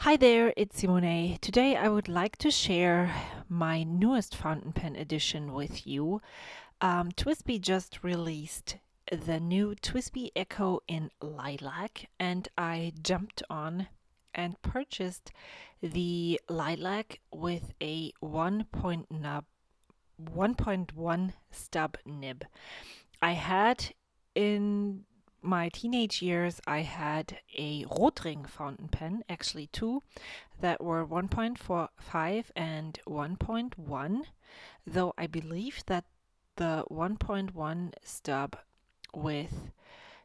Hi there, it's Simone. Today I would like to share my newest fountain pen edition with you. TWSBI just released the new TWSBI Eco in lilac, and I jumped on and purchased the lilac with a 1.1 stub nib. I had in my teenage years, I had a Rotring fountain pen, actually two, that were 1.45 and 1.1, though I believe that the 1.1 stub with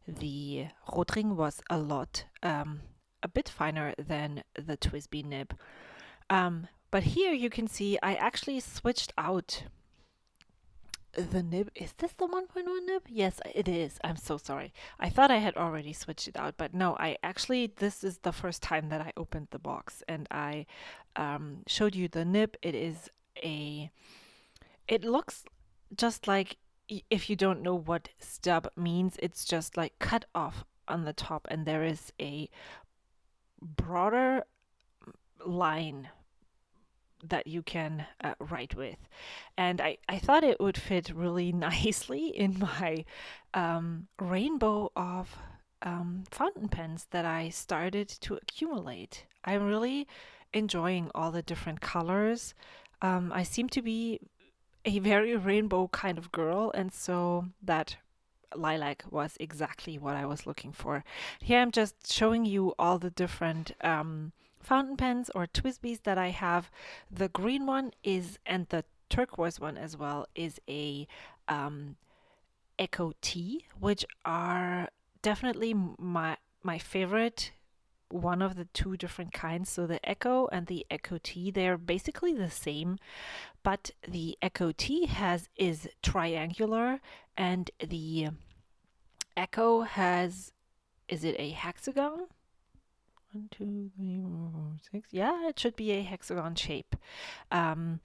the Rotring was a bit finer than the TWSBI nib. But here you can see I actually switched out the nib. Is this the 1.1 nib? Yes, it is. I'm so sorry. I thought I had already switched it out, but no, this is the first time that I opened the box and I showed you the nib. It looks just like, if you don't know what stub means, it's just like cut off on the top and there is a broader line that you can write with. And I thought it would fit really nicely in my rainbow of fountain pens that I started to accumulate. I'm really enjoying all the different colors. I seem to be a very rainbow kind of girl, and so that lilac was exactly what I was looking for. Here I'm just showing you all the different fountain pens or TWSBIs that I have. The green one is, and the turquoise one as well, is a Eco T, which are definitely my favorite. One of the two different kinds. So the Eco and the Eco T, they're basically the same, but the Eco T is triangular, and the Eco is it a hexagon? 1, 2, 3, 4, 5, 6. Yeah, it should be a hexagon shape. Um,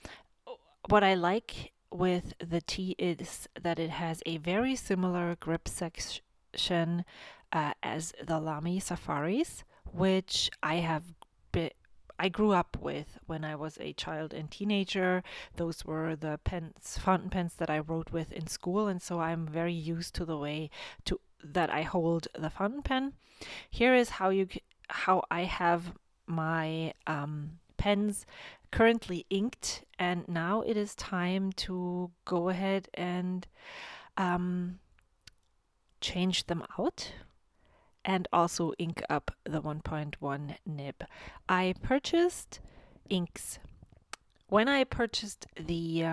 what I like with the T is that it has a very similar grip section as the Lamy Safaris, which I grew up with when I was a child and teenager. Those were the fountain pens that I wrote with in school, and so I'm very used to the way that I hold the fountain pen. Here is how I have my pens currently inked, and now it is time to go ahead and um, change them out and also ink up the 1.1 nib. I purchased inks. When I purchased the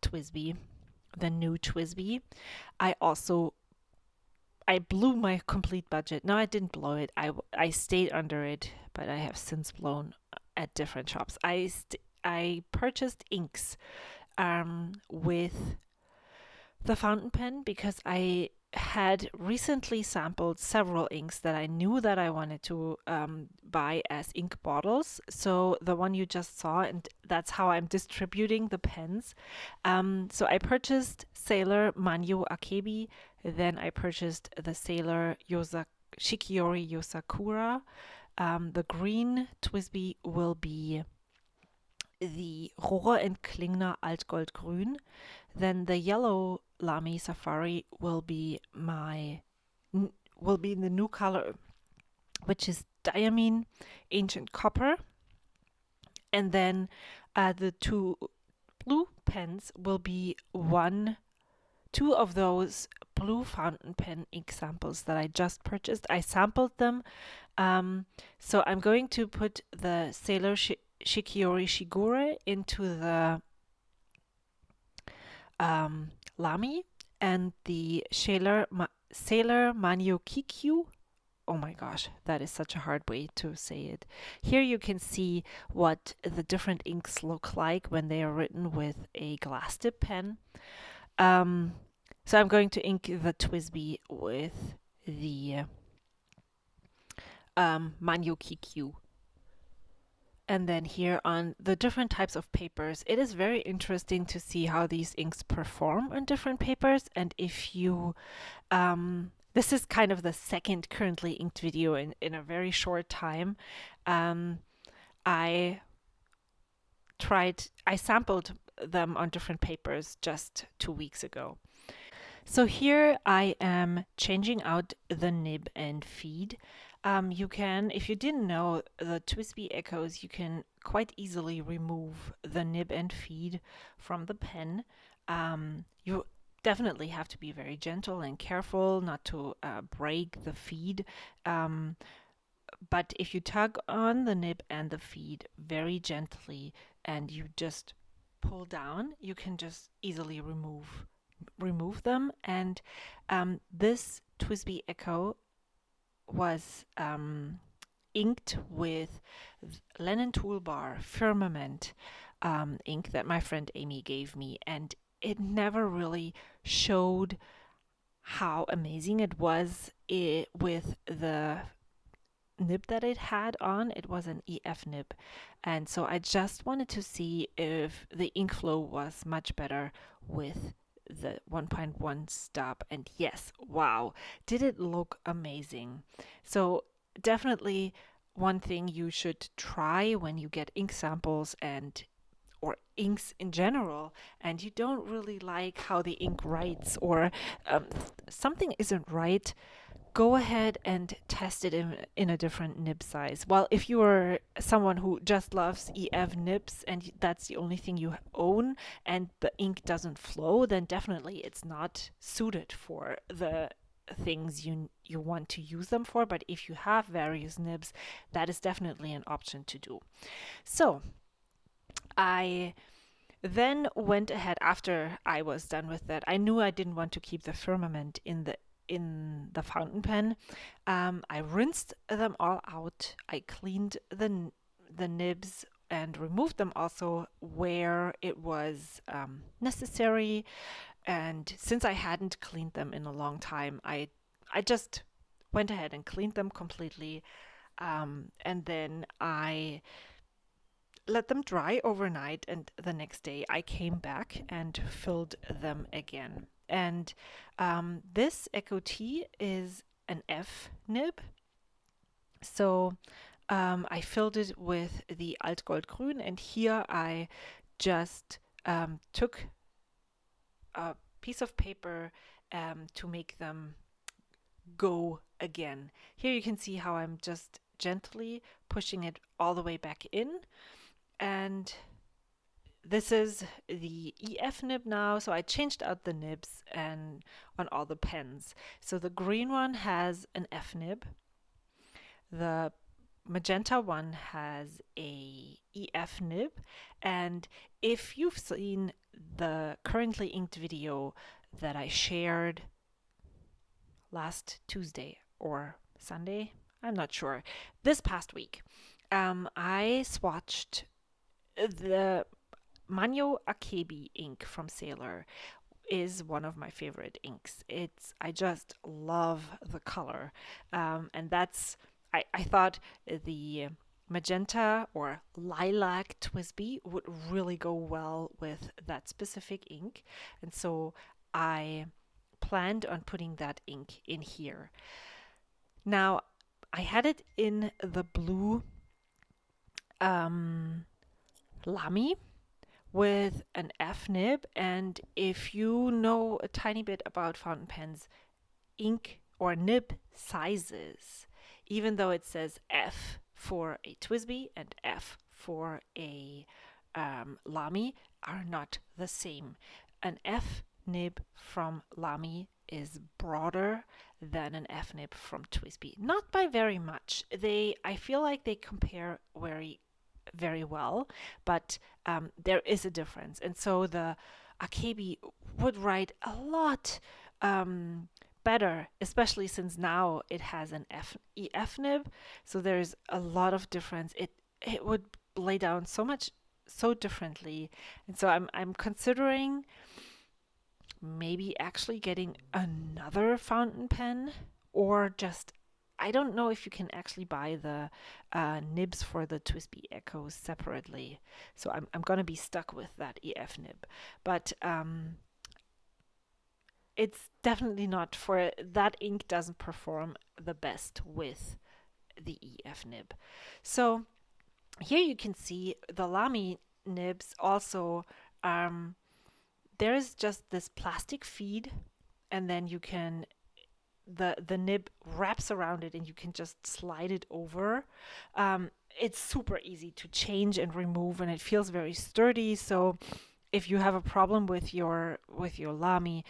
TWSBI, the new TWSBI, I blew my complete budget. No, I didn't blow it. I stayed under it, but I have since blown at different shops. I purchased inks with the fountain pen because I had recently sampled several inks that I knew that I wanted to buy as ink bottles. So the one you just saw, and that's how I'm distributing the pens. So I purchased Sailor Manyo Akebi, then I purchased the Sailor Shikiori Yosakura. The green TWSBI will be the Rohrer and Klingner Altgoldgrün. Then the yellow Lamy Safari will be the new color, which is Diamine Ancient Copper. And then the two blue pens will be two of those blue fountain pen ink samples that I just purchased. I sampled them. So I'm going to put the Sailor Shikiori Shigure into the Lamy, and the Sailor Manyo Kikyu. Oh my gosh, that is such a hard way to say it. Here you can see what the different inks look like when they are written with a glass tip pen. So I'm going to ink the TWSBI with the Manyo Kikyu. And then here on the different types of papers, it is very interesting to see how these inks perform on different papers. And if you, this is kind of the second currently inked video in a very short time. I sampled them on different papers just 2 weeks ago. So here I am changing out the nib and feed. You can, if you didn't know, the TWSBI Ecos, you can quite easily remove the nib and feed from the pen. You definitely have to be very gentle and careful not to break the feed. But if you tug on the nib and the feed very gently and you just pull down, you can just easily remove them. And this TWSBI Eco was inked with Lennon Toolbar Firmament ink that my friend Amy gave me, and it never really showed how amazing it was with the nib that it had on. It was an EF nib, and so I just wanted to see if the ink flow was much better with the 1.1 stop. And yes, wow, did it look amazing. So definitely one thing you should try when you get ink samples and or inks in general, and you don't really like how the ink writes, or something isn't right, go ahead and test it in a different nib size. Well, if you are someone who just loves EF nibs and that's the only thing you own and the ink doesn't flow, then definitely it's not suited for the things you want to use them for. But if you have various nibs, that is definitely an option to do. So I then went ahead, after I was done with that. I knew I didn't want to keep the firmament in the fountain pen. I rinsed them all out. I cleaned the nibs and removed them also where it was necessary. And since I hadn't cleaned them in a long time, I just went ahead and cleaned them completely. And then I let them dry overnight, and the next day I came back and filled them again. And this Eco T is an F nib. So I filled it with the Altgoldgrün, and here I just took a piece of paper to make them go again. Here you can see how I'm just gently pushing it all the way back in. And this is the EF nib now, so I changed out the nibs and on all the pens. So the green one has an F nib, the magenta one has a EF nib, and if you've seen the currently inked video that I shared last Tuesday or Sunday, I'm not sure, this past week, I swatched the Manyo Akebi ink from Sailor. Is one of my favorite inks. I just love the color, and I thought the magenta or lilac TWSBI would really go well with that specific ink, and so I planned on putting that ink in here. Now I had it in the blue Lamy with an F nib, and if you know a tiny bit about fountain pens, ink or nib sizes, even though it says F for a TWSBI and F for a Lamy, are not the same. An F nib from Lamy is broader than an F nib from TWSBI, not by very much. I feel like they compare very well, but there is a difference. And so the Akebi would write a lot better, especially since now it has an EF nib. So there's a lot of difference. It would lay down so differently. And so I'm considering maybe actually getting another fountain pen, or just, I don't know if you can actually buy the nibs for the TWSBI Echo separately. So I'm going to be stuck with that EF nib. But it's definitely not for that ink, doesn't perform the best with the EF nib. So here you can see the Lamy nibs also. Um, there is just this plastic feed, and then you can the nib wraps around it and you can just slide it over. It's super easy to change and remove, and it feels very sturdy. So if you have a problem with your Lamy,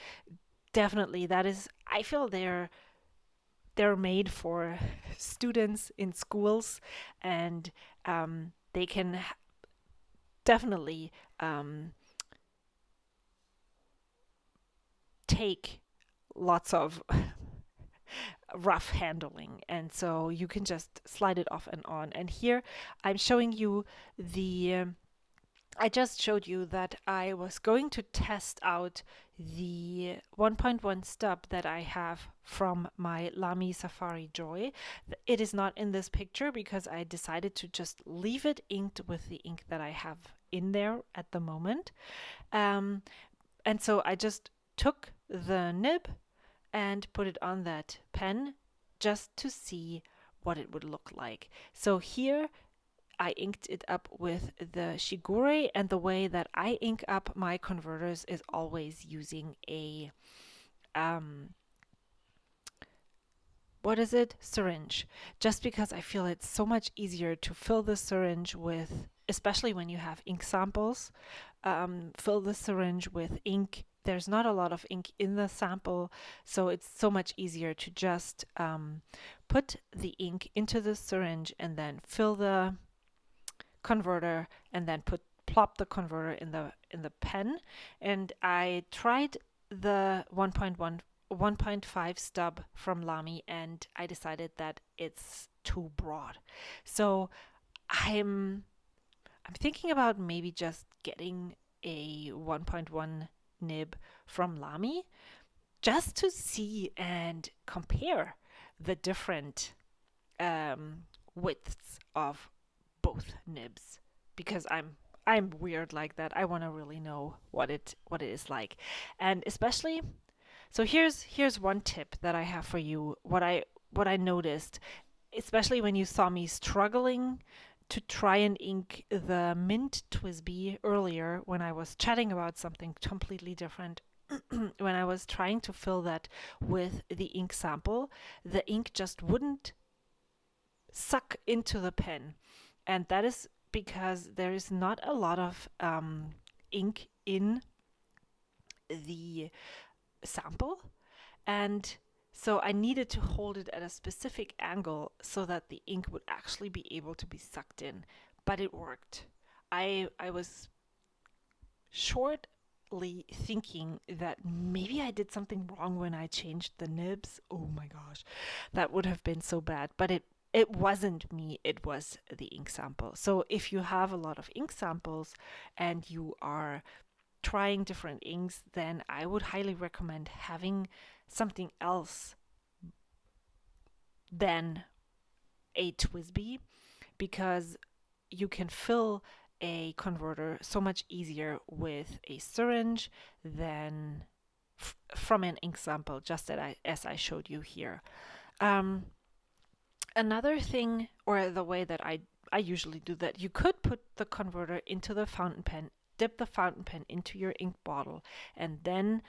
definitely that is, I feel they're made for students in schools, and they can definitely take lots of rough handling, and so you can just slide it off and on. And here I'm showing you the I just showed you that I was going to test out the 1.1 stub that I have from my Lamy Safari Joy. It is not in this picture because I decided to just leave it inked with the ink that I have in there at the moment. And so I just took the nib and put it on that pen just to see what it would look like. So here I inked it up with the Shigure, and the way that I ink up my converters is always using a what is it? Syringe. Just because I feel it's so much easier to fill the syringe with, especially when you have ink samples, fill the syringe with ink. There's not a lot of ink in the sample, so it's so much easier to just put the ink into the syringe and then fill the converter and then plop the converter in the pen. And I tried the 1.5 stub from Lamy, and I decided that it's too broad. So I'm thinking about maybe just getting a 1.1 nib from Lamy just to see and compare the different widths of both nibs, because I'm weird like that. I want to really know what it is like. And especially, so here's one tip that I have for you. What I noticed, especially when you saw me struggling to try and ink the mint TWSBI earlier when I was chatting about something completely different. When I was trying to fill that with the ink sample, the ink just wouldn't suck into the pen. And that is because there is not a lot of ink in the sample. And so I needed to hold it at a specific angle so that the ink would actually be able to be sucked in. But it worked. I was shortly thinking that maybe I did something wrong when I changed the nibs. Oh my gosh, that would have been so bad. But it wasn't me, it was the ink sample. So if you have a lot of ink samples and you are trying different inks, then I would highly recommend having something else than a TWSBI, because you can fill a converter so much easier with a syringe than from an ink sample, just as I showed you here. Um, Another thing, or the way that I usually do that, you could put the converter into the fountain pen, dip the fountain pen into your ink bottle, and then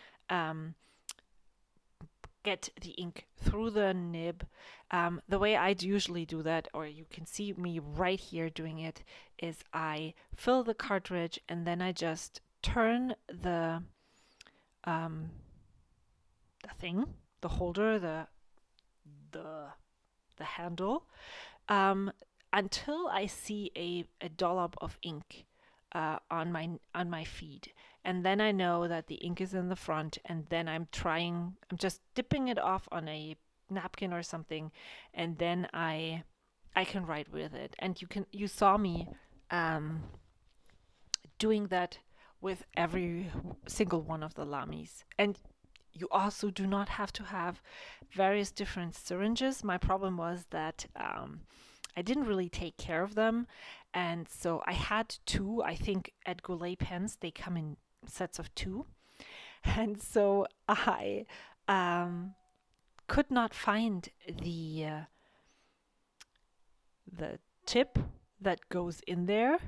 get the ink through the nib. The way I usually do that, or you can see me right here doing it, is I fill the cartridge and then I just turn the thing, the holder, the handle, um, until I see a dollop of ink on my feed, and then I know that the ink is in the front, and then I'm just dipping it off on a napkin or something, and then I can write with it. And you saw me doing that with every single one of the Lamys. And you also do not have to have various different syringes. My problem was that I didn't really take care of them. And so I had two. I think at Goulet pens, they come in sets of two. And so I could not find the tip that goes in there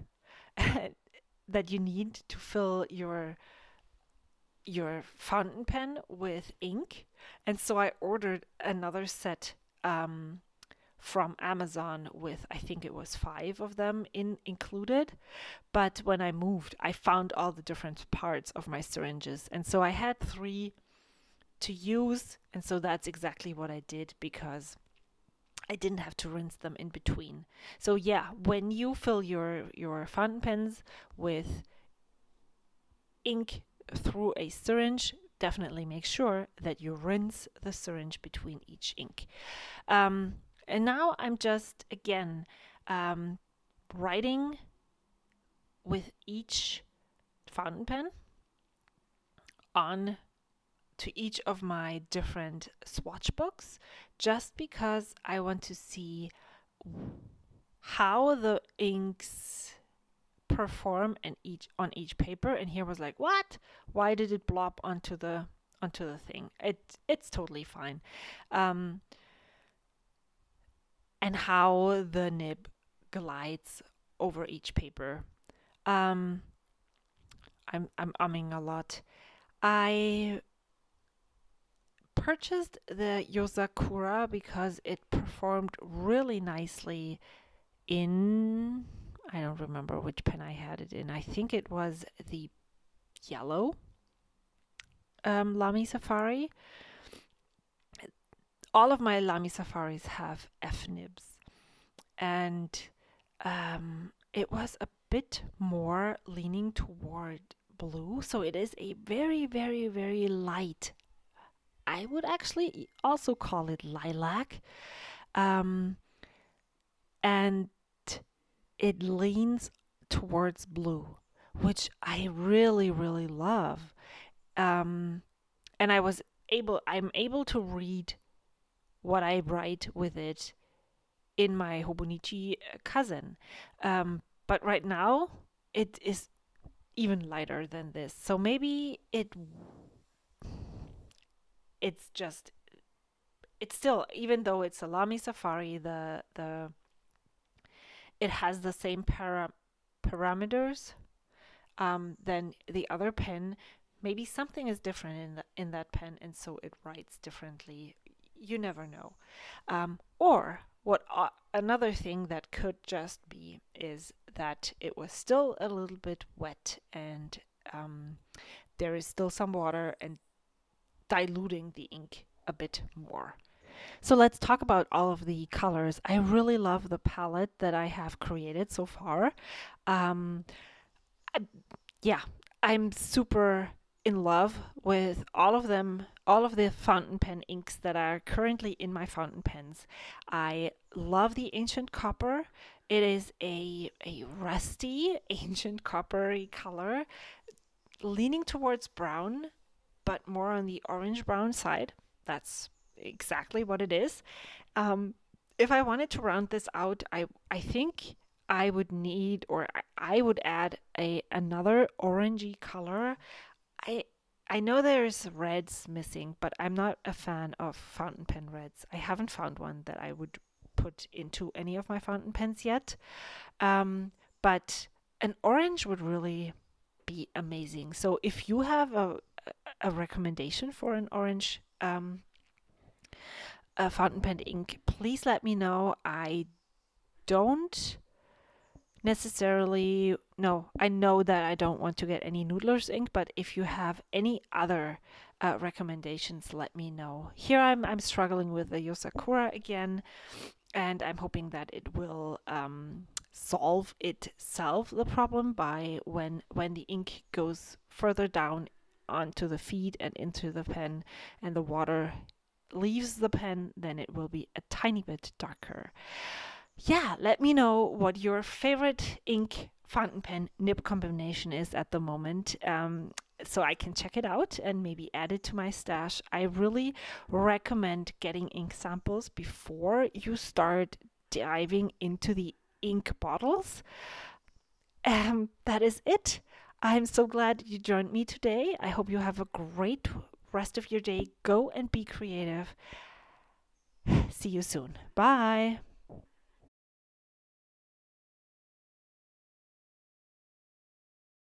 that you need to fill your fountain pen with ink. And so I ordered another set from Amazon with, I think it was 5 of them included. But when I moved, I found all the different parts of my syringes. And so I had 3 to use. And so that's exactly what I did, because I didn't have to rinse them in between. So yeah, when you fill your fountain pens with ink through a syringe, definitely make sure that you rinse the syringe between each ink. And now I'm just, again, writing with each fountain pen on to each of my different swatch books, just because I want to see how the inks perform on each paper. And here was like, what? Why did it blob onto the thing? It's totally fine. And how the nib glides over each paper. I'm umming a lot. I purchased the Yosakura because it performed really nicely in, I don't remember which pen I had it in. I think it was the yellow Lamy Safari. All of my Lamy Safaris have F nibs, and it was a bit more leaning toward blue, so it is a very, very, very light, I would actually also call it lilac, and it leans towards blue, which I really, really love. And I'm able to read what I write with it in my Hobonichi cousin. But right now it is even lighter than this. So maybe it's still, even though it's a Lamy Safari, it has the same parameters than the other pen. Maybe something is different in that pen, and so it writes differently. You never know. Or what another thing that could just be is that it was still a little bit wet, and there is still some water and diluting the ink a bit more. So let's talk about all of the colors. I really love the palette that I have created so far. Um, yeah, I'm super in love with all of them, all of the fountain pen inks that are currently in my fountain pens. I love the ancient copper. It is a rusty ancient coppery color, leaning towards brown, but more on the orange brown side. That's exactly what it is. If I wanted to round this out, I think I would need, or I would add another orangey color. I I know there's reds missing, but I'm not a fan of fountain pen reds. I haven't found one that I would put into any of my fountain pens yet. But an orange would really be amazing. So if you have a recommendation for an orange a fountain pen ink, please let me know. I don't necessarily, no, I know that I don't want to get any Noodler's ink, but if you have any other recommendations, let me know. Here I'm struggling with the Yosakura again, and I'm hoping that it will solve itself the problem by when the ink goes further down onto the feed and into the pen and the water leaves the pen, then it will be a tiny bit darker. Yeah, let me know what your favorite ink fountain pen nib combination is at the moment, so I can check it out and maybe add it to my stash. I really recommend getting ink samples before you start diving into the ink bottles. That is it. I'm so glad you joined me today. I hope you have a great rest of your day. Go and be creative. See you soon. Bye.